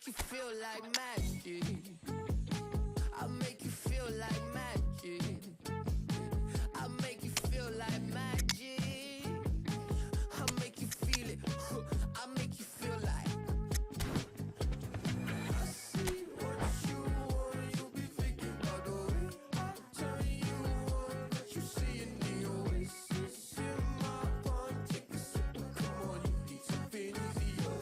make you feel like magic. I make you feel like magic. I make you feel like magic. I make you feel it. I make you feel like. I see what you want. You be thinking about the way I turn you on. What you see in the oasis in my palm. Take a sip and come on, you need something easier.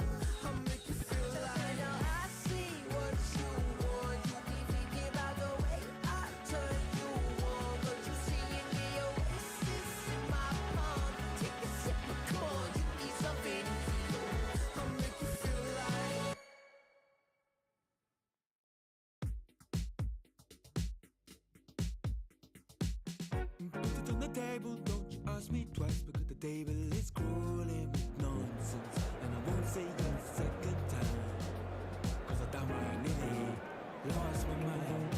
I make you feel like. Now I see what you want. You be thinking about the way I turn you on. What you see in the oasis in my palm. Take a sip and come on, you need something easier. I make you feel like. Put it on the table, don't you ask me twice, because the table is crawling with nonsense. And I won't say it a second time, cause I downright nearly lost my mind.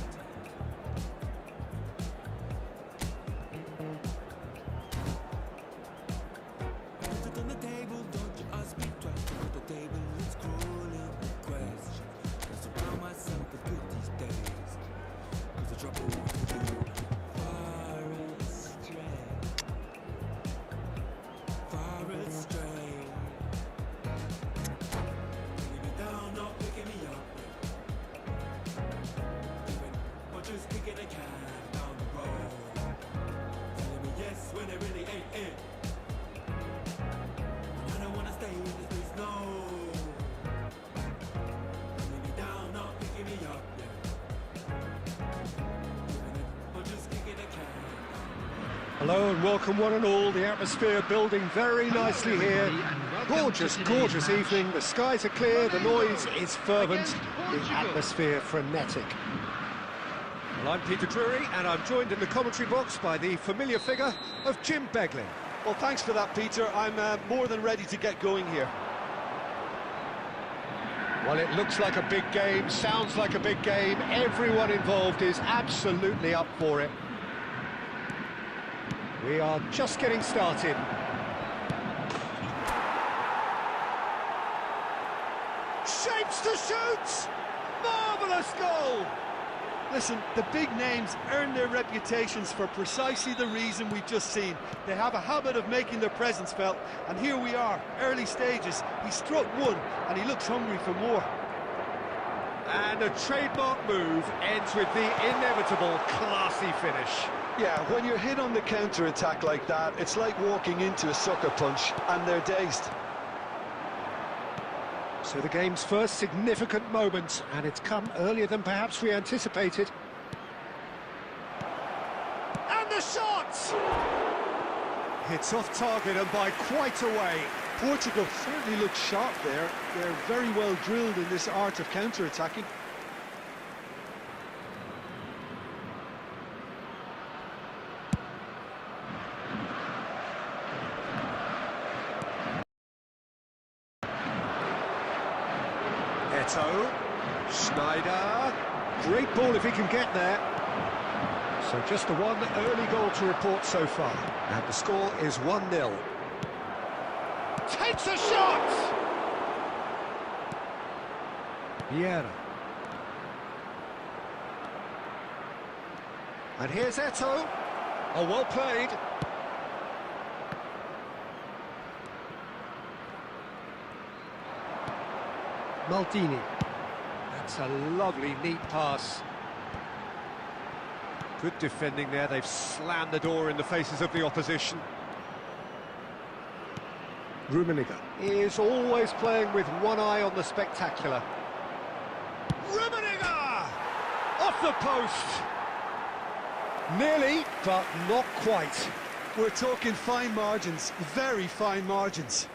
Put it on the table, don't you ask me twice, because the table is crawling with questions. I surround myself with good these days, cause the trouble with you far astray, far astray. Putting me down, not picking me up, or just kicking a can down the road, telling me yes when it really ain't it. I don't wanna stay in this place, no. Putting me down, not picking me up, or just kicking a can. Hello and welcome one and all. The atmosphere building very nicely here. Gorgeous, gorgeous evening. The skies are clear, the noise is fervent, the atmosphere frenetic. Well, I'm Peter Drury and I'm joined in the commentary box by the familiar figure of Jim Beglin. Well, thanks for that, Peter. I'm more than ready to get going here. Well, it looks like a big game, sounds like a big game. Everyone involved is absolutely up for it. We are just getting started. Shapes to shoot! Marvellous goal! Listen, the big names earn their reputations for precisely the reason we've just seen. They have a habit of making their presence felt, and here we are, early stages. He struck one, and he looks hungry for more. And a trademark move ends with the inevitable classy finish. Yeah, when you're hit on the counter-attack like that, it's like walking into a sucker punch, and they're dazed. So the game's first significant moment, and it's come earlier than perhaps we anticipated. And the shot! Hits off target and by quite a way. Portugal certainly look sharp there. They're very well drilled in this art of counter-attacking. Eto, Schneider, great ball if he can get there. So just the one early goal to report so far, and the score is 1-0. Takes a shot! Vieira. And here's Eto. Oh, well played. Maldini. That's a lovely, neat pass. Good defending there. They've slammed the door in the faces of the opposition. Rummenigge is always playing with one eye on the spectacular. Rummenigge! Off the post! Nearly, but not quite. We're talking fine margins, very fine margins.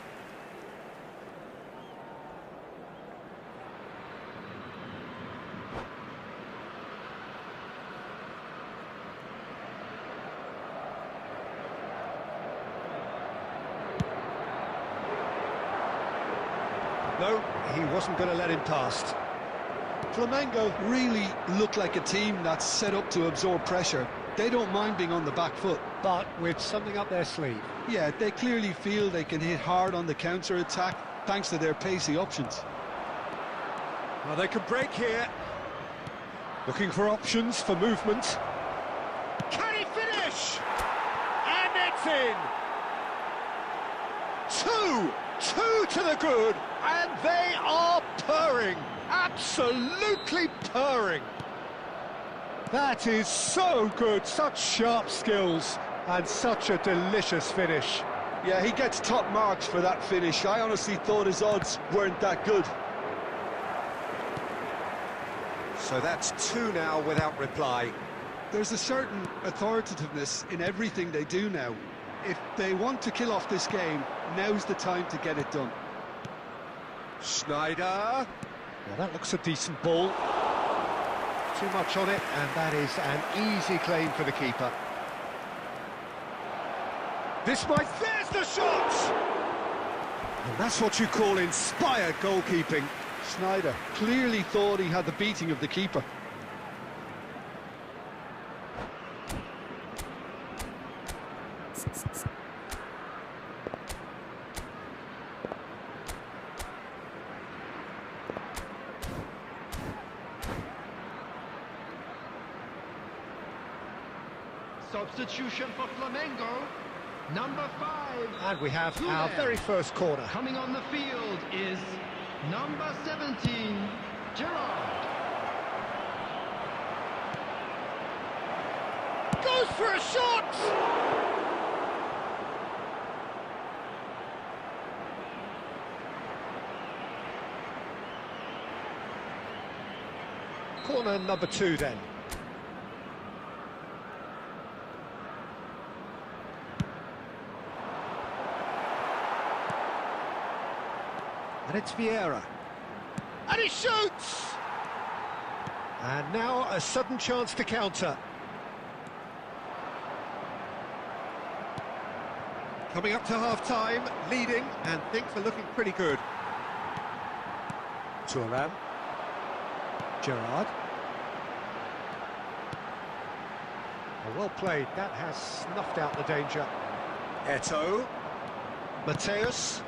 No, he wasn't going to let him past. Flamengo really look like a team that's set up to absorb pressure. They don't mind being on the back foot. But with something up their sleeve. Yeah, they clearly feel they can hit hard on the counter-attack thanks to their pacey options. Well, they could break here. Looking for options for movement. Can he finish? And it's in! Two to the good, and they are purring. Absolutely purring. That is so good, such sharp skills, and such a delicious finish. Yeah, he gets top marks for that finish. I honestly thought his odds weren't that good. So that's two now without reply. There's a certain authoritativeness in everything they do now. If they want to kill off this game, now's the time to get it done. Schneider. Well, that looks a decent ball. Too much on it, and that is an easy claim for the keeper. There's the shot! And that's what you call inspired goalkeeping. Schneider clearly thought he had the beating of the keeper. Substitution for Flamengo, number 5. And we have our very first corner. Coming on the field is number 17, Gerard. Goes for a shot! Corner number 2 then. And it's Vieira. And he shoots! And now a sudden chance to counter. Coming up to half-time, leading, and things are looking pretty good. Thuram. Gerard. Well played, that has snuffed out the danger. Eto'o. Mateus.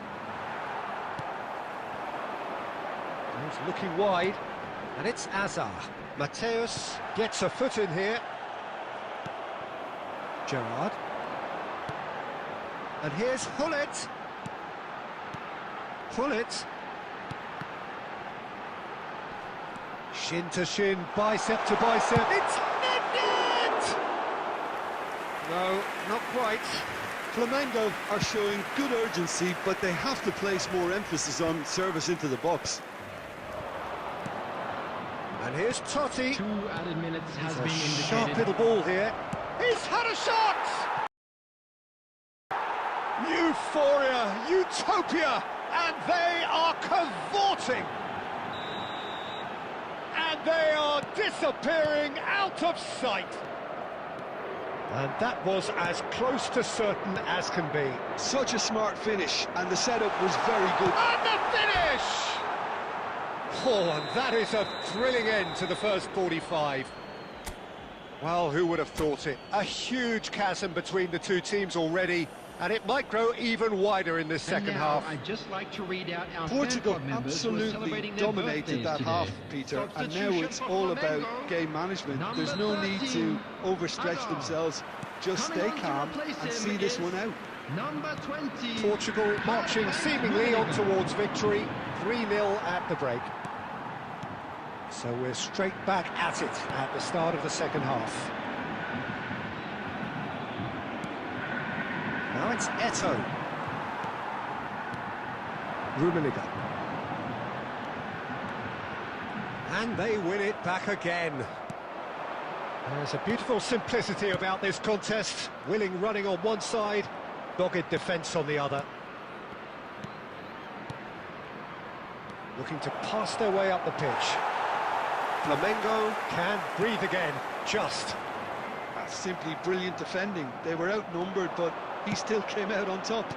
He's looking wide, and it's Azar. Mateus gets a foot in here. Gerard. And here's Hullet. Hullet. Shin to shin, bicep to bicep. It's net! No, not quite. Flamengo are showing good urgency, but they have to place more emphasis on service into the box. And here's Totti. 2 added minutes has been indicated. Sharp little ball here. He's had a shot! Euphoria, utopia, and they are cavorting. And they are disappearing out of sight. And that was as close to certain as can be. Such a smart finish, and the setup was very good. And the finish! Oh, and that is a thrilling end to the first 45. Well, who would have thought it? A huge chasm between the two teams already, and it might grow even wider in this second half. I'd just like to read out our Portugal fan club members who are absolutely celebrating their dominated birthdays that today. half, Peter, and now it's Substitution all for about Flamengo, game management. number There's no need to 13, overstretch Hazard. themselves. Just Coming stay on to calm replace and him see this is one out. Number 20. Portugal marching seemingly on towards victory, 3-0 at the break. So we're straight back at it at the start of the second half. Now it's Eto'o. Rummenigge. And they win it back again. There's a beautiful simplicity about this contest. Willing running on one side, dogged defence on the other. Looking to pass their way up the pitch. Flamengo can breathe again, just. That's simply brilliant defending. They were outnumbered, but he still came out on top.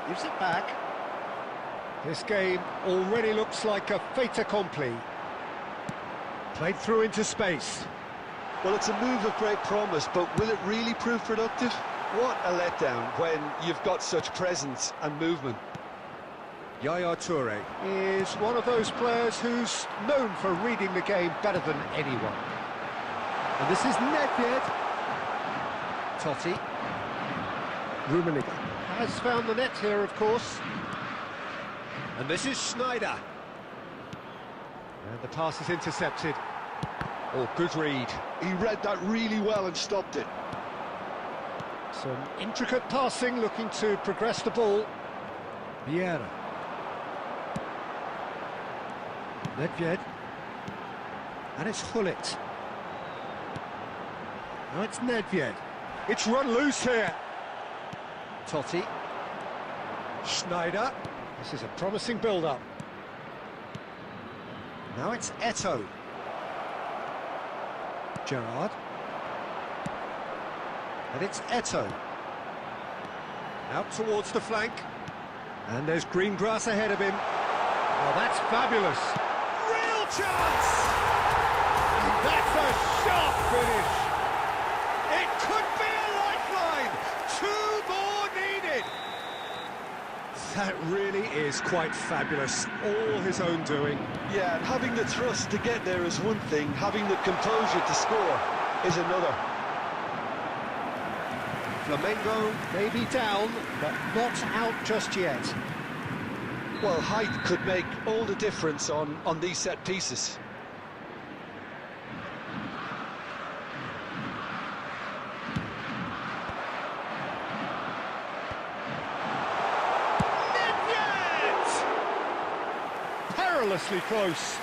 Gives it back. This game already looks like a fait accompli. Played through into space. Well, it's a move of great promise, but will it really prove productive? What a letdown when you've got such presence and movement. Yaya Toure is one of those players who's known for reading the game better than anyone. And this is Nedved. Totti. Rummenigge has found the net here, of course. And this is Schneider. And the pass is intercepted. Oh, good read. He read that really well and stopped it. Some intricate passing, looking to progress the ball. Vieira. Nedved. And it's Hullet. Now it's Nedved. It's run loose here. Totti. Schneider. This is a promising build-up. Now it's Eto'o. Gerrard. And it's Eto'o. Out towards the flank. And there's green grass ahead of him. Oh, that's fabulous. Real chance! And that's a sharp finish. It could be a lifeline. 2 more needed. That really is quite fabulous. All his own doing. Yeah, and having the thrust to get there is one thing, having the composure to score is another. Flamengo may be down, but not out just yet. Well, height could make all the difference on these set pieces. Perilously close.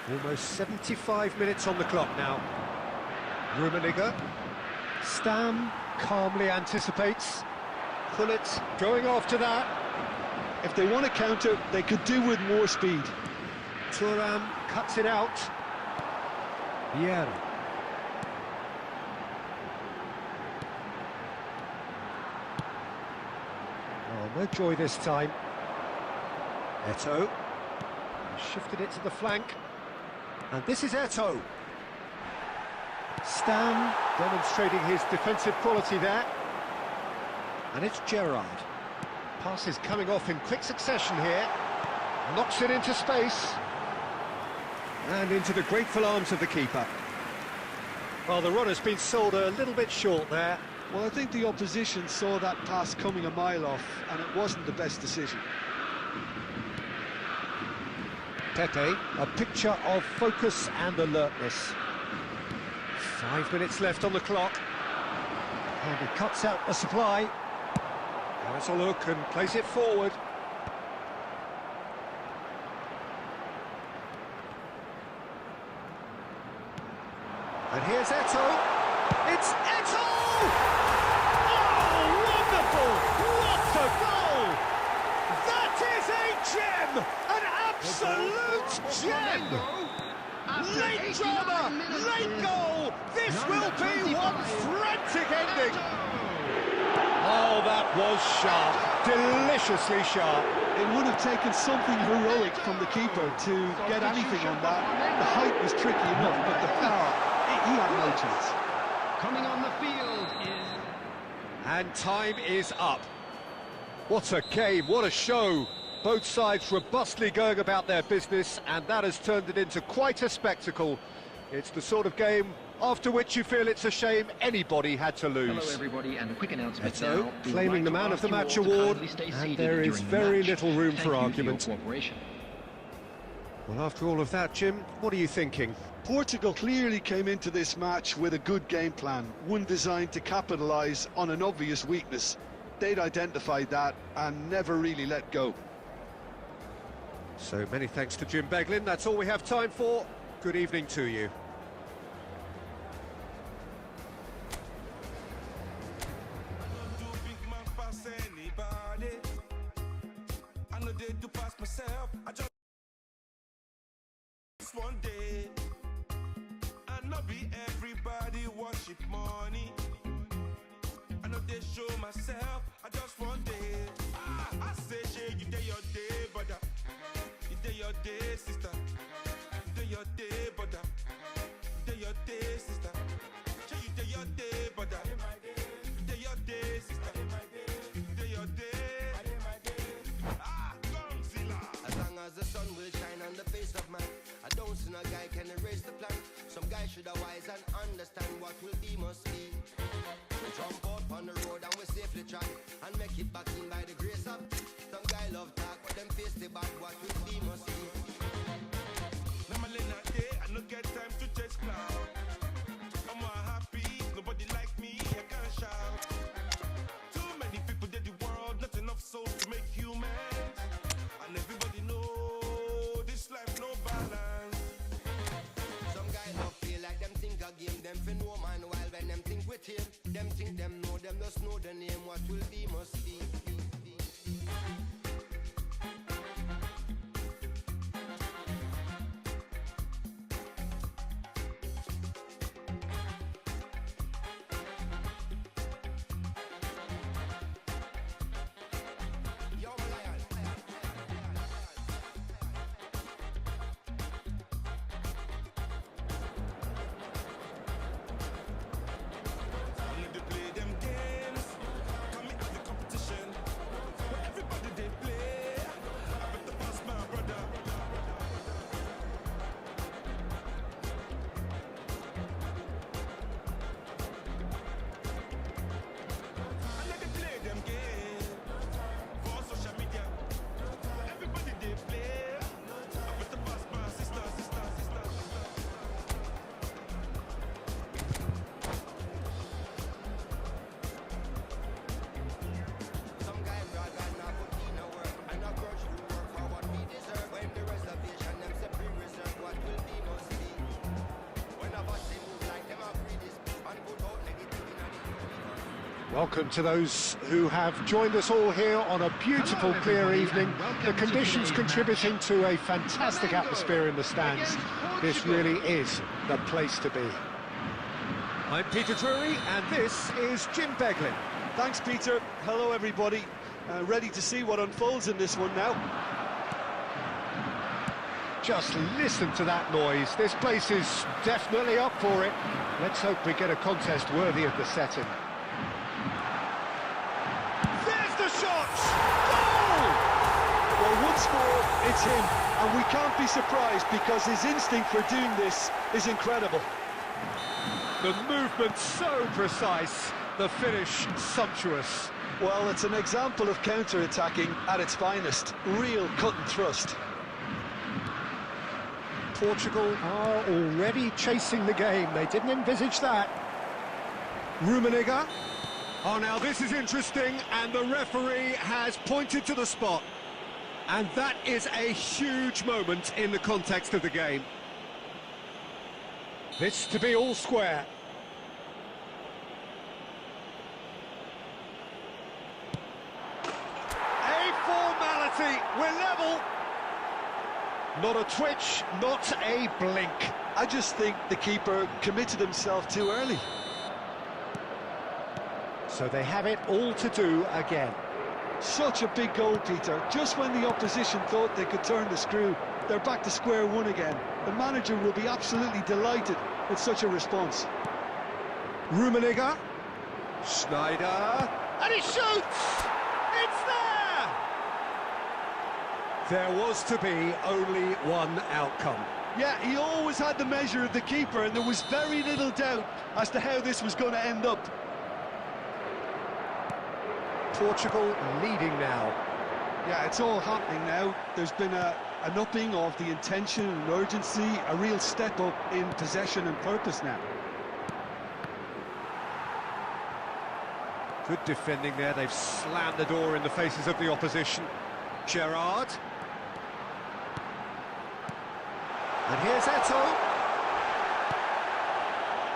Almost 75 minutes on the clock now. Rummenigge. Stam calmly anticipates. Hullet going after that. If they want to counter, they could do with more speed. Thuram cuts it out. Vieira. Oh, no joy this time. Eto'o. Shifted it to the flank. And this is Eto'o. Stam demonstrating his defensive quality there. And it's Gerrard. Pass is coming off in quick succession here. Knocks it into space. And into the grateful arms of the keeper. Well, the run has been sold a little bit short there. Well, I think the opposition saw that pass coming a mile off, and it wasn't the best decision. Pepe, a picture of focus and alertness. 5 minutes left on the clock. And he cuts out the supply. Has a look and plays it forward. And here's Eto'o. It's Eto'o! Oh, wonderful! What a goal! That is a gem! An absolute gem! Late drama, late goal! This will be one frantic ending! Oh, that was sharp, deliciously sharp. It would have taken something heroic from the keeper to get anything on that. The height was tricky enough, but the power, he had no chance. Coming on the field is... And time is up. What a game, what a show. Both sides robustly going about their business, and that has turned it into quite a spectacle. It's the sort of game after which you feel it's a shame anybody had to lose. Hello everybody, and a quick announcement Eto'o now. We would claiming like the to man of ask the you all match to award, kindly stay and seated there is during the very match. little room Thank for you argument. your cooperation. Well, after all of that, Jim, what are you thinking? Portugal clearly came into this match with a good game plan, one designed to capitalise on an obvious weakness. They'd identified that and never really let go. So many thanks to Jim Beglin. That's all we have time for. Good evening to you. One day, I know be everybody worship money. I know they show myself. I just one day. I say, Cheikh, you day your day, brother. You day your day, sister. You day your day, brother. You day your day, sister. Cheikh, you day your day, brother. realize and understand what will be must be. We jump out on the road and we safely track and make it back in by the grace of. Some guy love talk, but them face the bad, what will be must be. Normally not day, I no get time to chase cloud. I'm more happy, nobody like me, I can't shout. Too many people in the world, not enough souls to make humans. And everybody know this life no balance. Some guy love feel like them think a game, them fin no man while when them think with him. Them think them just know the name, what will be must be. Only they play them games, come at the competition. But everybody they play, I better pass my brother. And then they play them games for social media. Everybody they play, I better pass my sister. Some guy rather not put in a work and not grudge to work for what we deserve. When the reservation them say pre-reserve, what will be must be. When a boss they move like them are free this and put out negative in the Welcome to those who have joined us all here on a beautiful, Hello, clear everybody, evening. and welcome The to conditions today's contributing match. to a fantastic atmosphere in the stands. This Portugal. really is the place to be. I'm Peter Drury, and this is Jim Beglin. Thanks, Peter. Hello, everybody. Ready to see what unfolds in this one now. Just listen to that noise. This place is definitely up for it. Let's hope we get a contest worthy of the setting. There's the shot! Goal! Well, once more, it's him. And we can't be surprised because his instinct for doing this is incredible. The movement so precise, the finish sumptuous. Well, it's an example of counter-attacking at its finest. Real cut and thrust. Portugal are already chasing the game. They didn't envisage that. Rummenigge. Oh, now this is interesting, and the referee has pointed to the spot. And that is a huge moment in the context of the game. This to be all square. A formality, we're level. Not a twitch, not a blink. I just think the keeper committed himself too early. So they have it all to do again. Such a big goal, Peter. Just when the opposition thought they could turn the screw, they're back to square one again. The manager will be absolutely delighted with such a response. Rummenigge. Schneider. And he shoots! It's there! There was to be only one outcome. Yeah, he always had the measure of the keeper, and there was very little doubt as to how this was going to end up. Portugal leading now. Yeah, it's all happening now. There's been an upping of the intention and urgency, a real step up in possession and purpose now. Good defending there. They've slammed the door in the faces of the opposition. Gerrard. And here's Eto'o.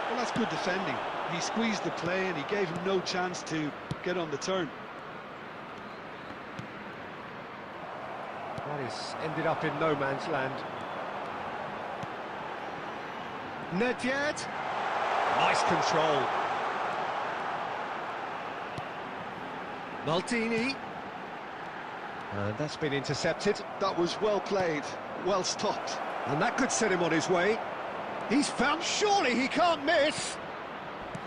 Well, that's good defending. He squeezed the play and he gave him no chance to get on the turn. That is ended up in no man's land. Nedved. Nice control. Maldini. And that's been intercepted. That was well played, well stopped. And that could set him on his way. He's found, surely he can't miss.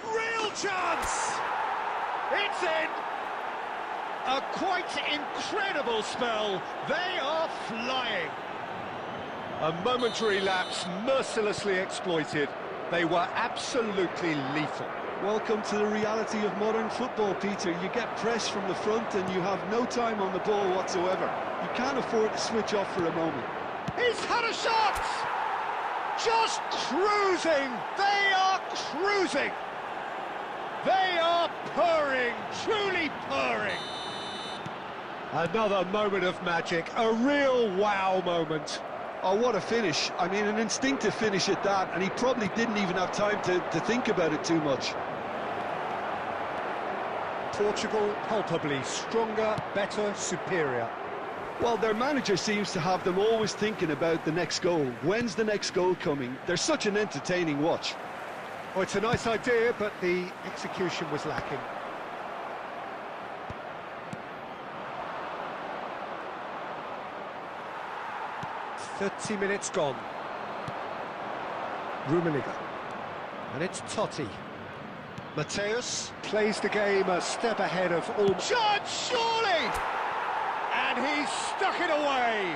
Real chance! It's in! A quite incredible spell. They are flying. A momentary lapse mercilessly exploited. They were absolutely lethal. Welcome to the reality of modern football, Peter. You get pressed from the front and you have no time on the ball whatsoever. You can't afford to switch off for a moment. He's had a shot! Just cruising! They are cruising! They are purring, truly purring! Another moment of magic, a real wow moment. Oh, what a finish. I mean, an instinctive finish at that, and he probably didn't even have time to think about it too much. Portugal palpably stronger, better, superior. Well, their manager seems to have them always thinking about the next goal. When's the next goal coming? They're such an entertaining watch. Oh, it's a nice idea, but the execution was lacking. "30 minutes gone. Rummenigge. And it's Totti. Mateus plays the game a step ahead of all... Shot, surely! And he's stuck it away!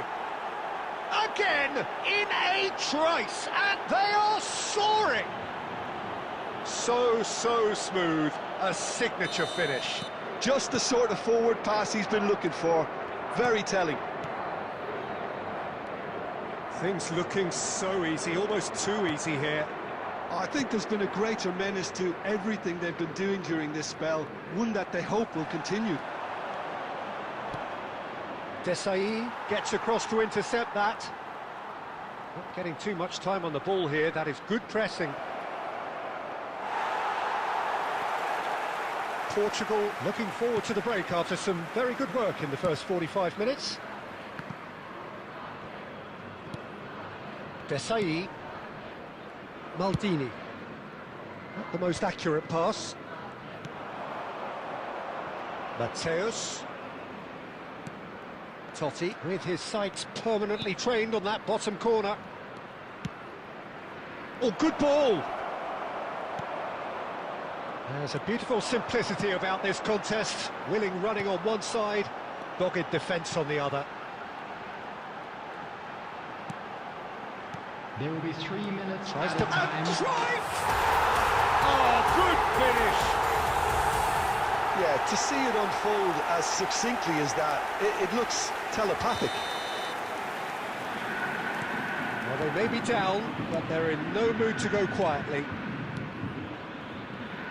Again, in a trice, and they are soaring! So smooth, a signature finish. Just the sort of forward pass he's been looking for. Very telling. Things looking so easy, almost too easy here. I think there's been a greater menace to everything they've been doing during this spell, one that they hope will continue. Seye gets across to intercept that. Not getting too much time on the ball here, that is good pressing. Portugal looking forward to the break after some very good work in the first 45 minutes. Seye. Maldini. Not the most accurate pass. Mateus. Totti with his sights permanently trained on that bottom corner. Oh, good ball! There's a beautiful simplicity about this contest. Willing running on one side, dogged defence on the other. There will be 3 minutes. Tries at to... a time. Drive! Oh, good finish! Yeah, to see it unfold as succinctly as that, it looks telepathic. Well, they may be down, but they're in no mood to go quietly.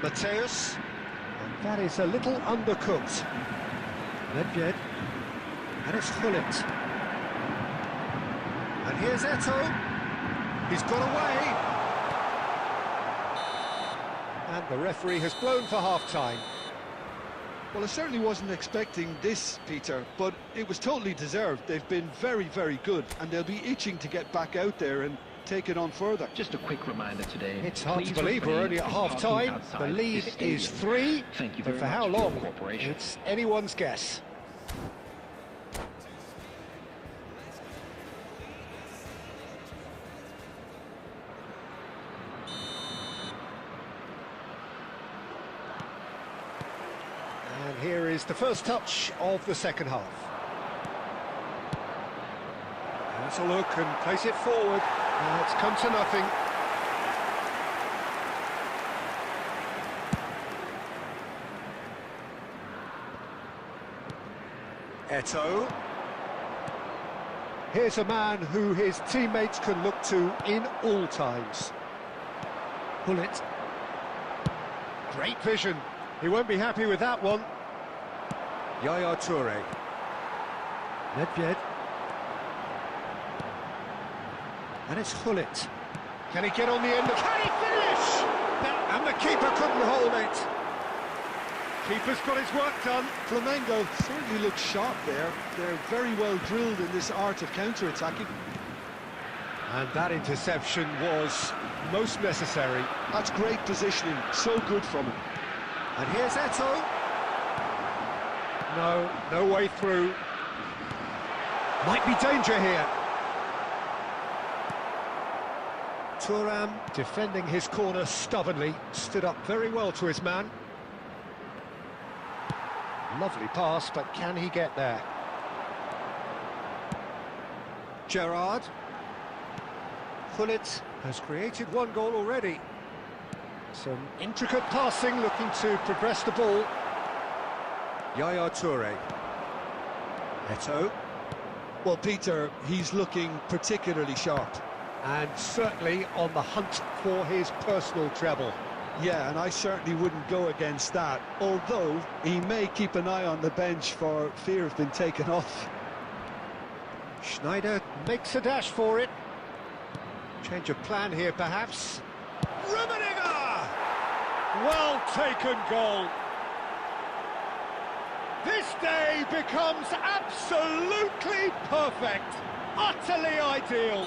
Mateus, and that is a little undercooked. Nedved, and it's Gullit. And here's Eto'o. He's got away. And the referee has blown for half-time. Well, I certainly wasn't expecting this, Peter, but it was totally deserved. They've been very, very good, and they'll be itching to get back out there and take it on further. Just a quick reminder today. It's hard please to believe we're only at refrain from half-time. parking The outside lead this is stadium. 3, Thank you but very for how much for your long? cooperation. It's anyone's guess. And here is the first touch of the second half. Let's a look and place it forward. It's come to nothing. Eto'o. Here's a man who his teammates can look to in all times. Gullit. Great vision. He won't be happy with that one. Yaya Toure. Nedved. And it's Gullit. Can he get on the end? Can he finish? And the keeper couldn't hold it. Keeper's got his work done. Flamengo certainly looks sharp there. They're very well drilled in this art of counter-attacking. And that interception was most necessary. That's great positioning, so good from him. And here's Eto'o. No way through. Might be danger here. Thuram defending his corner stubbornly, stood up very well to his man. Lovely pass, but can he get there? Gerrard. Gullit has created one goal already. Some intricate passing, looking to progress the ball. Yaya Toure. Eto'o. Well, Peter, he's looking particularly sharp. And certainly on the hunt for his personal treble. Yeah, and I certainly wouldn't go against that, although he may keep an eye on the bench for fear of being taken off. Schneider makes a dash for it. Change of plan here, perhaps. Rummenigge! Well taken goal. This day becomes absolutely perfect. Utterly ideal.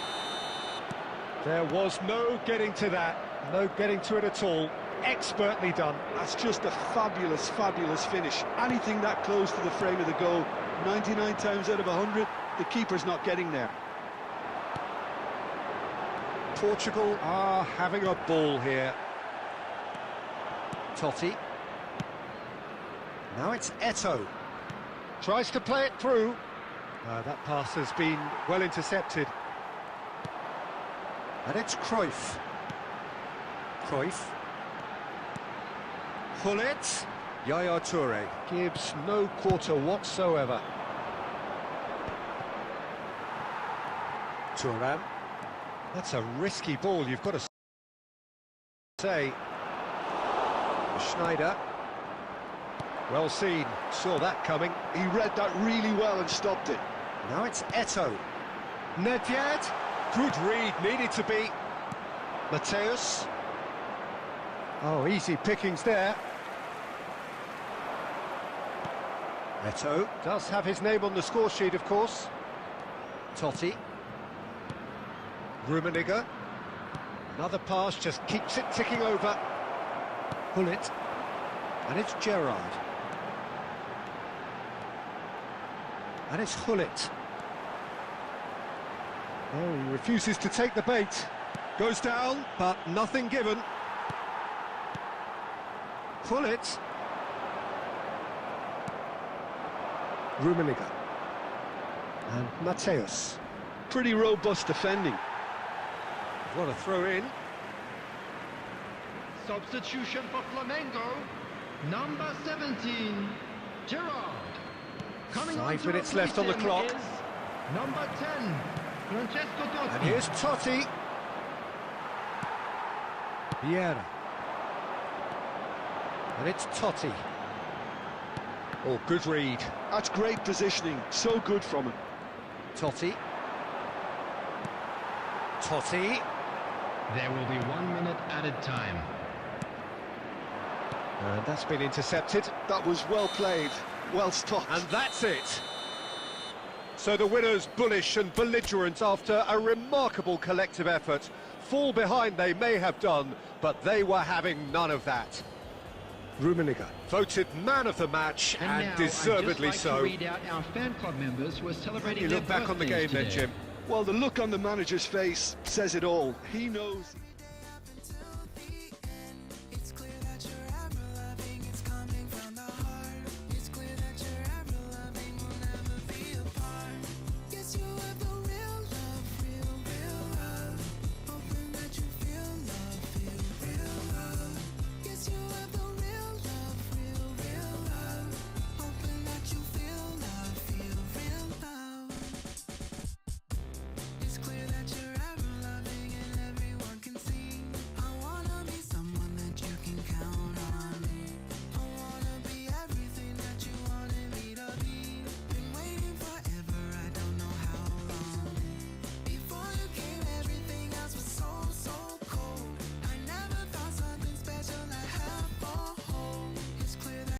There was no getting to that. No getting to it at all. Expertly done. That's just a fabulous, fabulous finish. Anything that close to the frame of the goal, 99 times out of 100, the keeper's not getting there. Portugal are having a ball here. Totti. Now it's Eto'o. Tries to play it through. That pass has been well intercepted. And it's Cruyff. Cruyff. Gullit. Yaya Toure gives no quarter whatsoever. Thuram. That's a risky ball, you've got to say. Schneider. Well seen, saw that coming. He read that really well and stopped it. Now it's Eto'o. Nedved. Good read, needed to be. Mateus. Oh, easy pickings there. Eto'o does have his name on the score sheet, of course. Totti. Rummenigge. Another pass, just keeps it ticking over. Gullit. And it's Gerrard. And it's Gullit. Oh, he refuses to take the bait. Goes down, but nothing given. Gullit. Rummenigge. And Mateus. Pretty robust defending. What a throw in. Substitution for Flamengo, number 17, Gerrard. Coming 5 on to minutes left on the replace clock. him is number 10, Francesco Totti. And here's Totti. Vieira. And it's Totti. Oh, good read. That's great positioning, so good from him. Totti. Totti. There will be 1 minute added time. And that's been intercepted. That was well played, well stopped. And that's it. So the winners, bullish and belligerent after a remarkable collective effort. Fall behind they may have done, but they were having none of that. Rummenigge voted man of the match, and now deservedly I'd just so. like to read out our fan club members who are celebrating You their look back on the game birthdays then, today. Jim. Well, the look on the manager's face says it all. He knows...